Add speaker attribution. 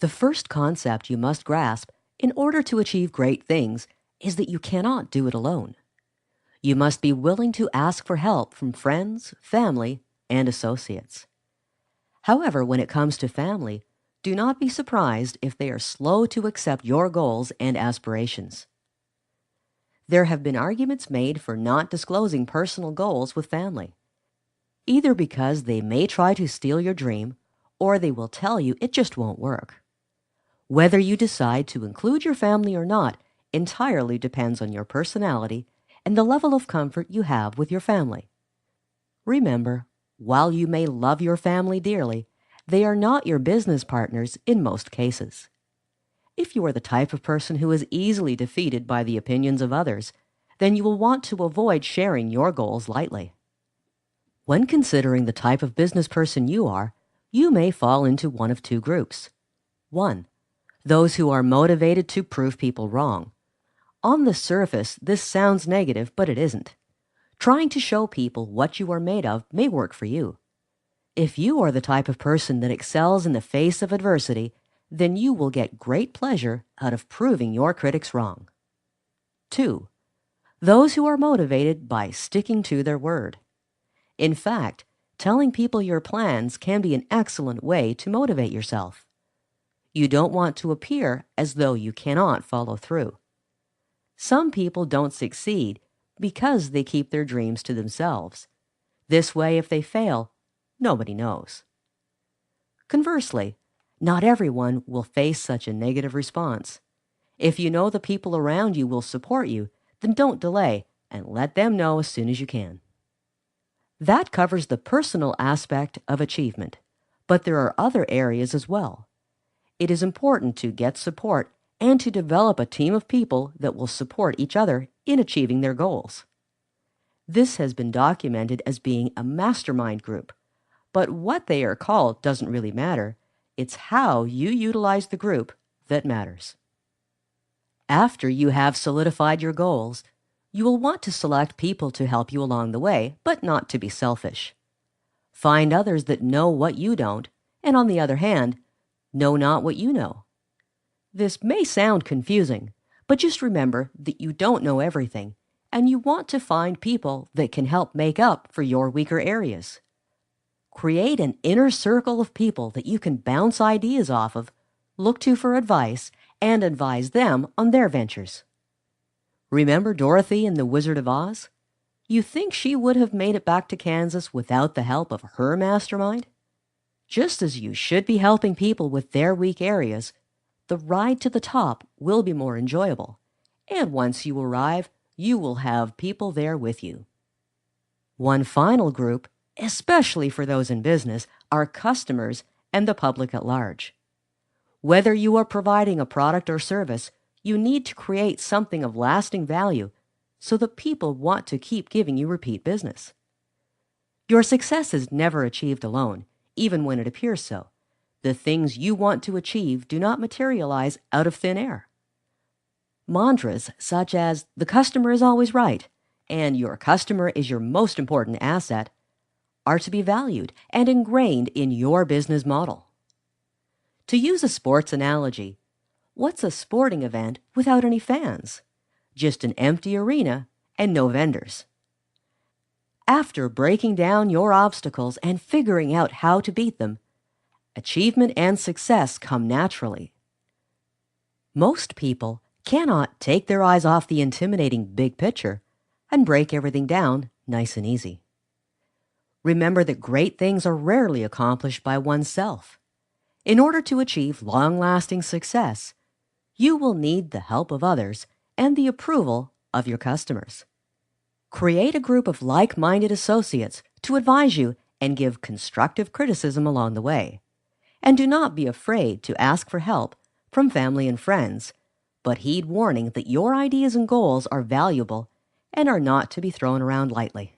Speaker 1: The first concept you must grasp in order to achieve great things is that you cannot do it alone. You must be willing to ask for help from friends, family, and associates. However, when it comes to family, do not be surprised if they are slow to accept your goals and aspirations. There have been arguments made for not disclosing personal goals with family, either because they may try to steal your dream or they will tell you it just won't work. Whether you decide to include your family or not entirely depends on your personality and the level of comfort you have with your family. Remember, while you may love your family dearly, they are not your business partners in most cases. If you are the type of person who is easily defeated by the opinions of others, then you will want to avoid sharing your goals lightly. When considering the type of business person you are, you may fall into one of two groups. 1. Those who are motivated to prove people wrong. On the surface, this sounds negative, but it isn't. Trying to show people what you are made of may work for you. If you are the type of person that excels in the face of adversity, then you will get great pleasure out of proving your critics wrong. 2. Those who are motivated by sticking to their word. In fact, telling people your plans can be an excellent way to motivate yourself. You don't want to appear as though you cannot follow through. Some people don't succeed because they keep their dreams to themselves. This way, if they fail, nobody knows. Conversely, not everyone will face such a negative response. If you know the people around you will support you, then don't delay and let them know as soon as you can. That covers the personal aspect of achievement, but there are other areas as well. It is important to get support and to develop a team of people that will support each other in achieving their goals. This has been documented as being a mastermind group, but what they are called doesn't really matter. It's how you utilize the group that matters. After you have solidified your goals, you will want to select people to help you along the way, but not to be selfish. Find others that know what you don't, and on the other hand, know not what you know. This may sound confusing, but just remember that you don't know everything, and you want to find people that can help make up for your weaker areas. Create an inner circle of people that you can bounce ideas off of, look to for advice, and advise them on their ventures. Remember Dorothy in The Wizard of Oz? You think she would have made it back to Kansas without the help of her mastermind? Just as you should be helping people with their weak areas, the ride to the top will be more enjoyable. And once you arrive, you will have people there with you. One final group, especially for those in business, are customers and the public at large. Whether you are providing a product or service, you need to create something of lasting value so that people want to keep giving you repeat business. Your success is never achieved alone, even when it appears so. The things you want to achieve do not materialize out of thin air. Mantras such as "the customer is always right" and "your customer is your most important asset" are to be valued and ingrained in your business model. To use a sports analogy, what's a sporting event without any fans? Just an empty arena and no vendors. After breaking down your obstacles and figuring out how to beat them, achievement and success come naturally. Most people cannot take their eyes off the intimidating big picture and break everything down nice and easy. Remember that great things are rarely accomplished by oneself. In order to achieve long-lasting success, you will need the help of others and the approval of your customers. Create a group of like-minded associates to advise you and give constructive criticism along the way. And do not be afraid to ask for help from family and friends, but heed warning that your ideas and goals are valuable and are not to be thrown around lightly.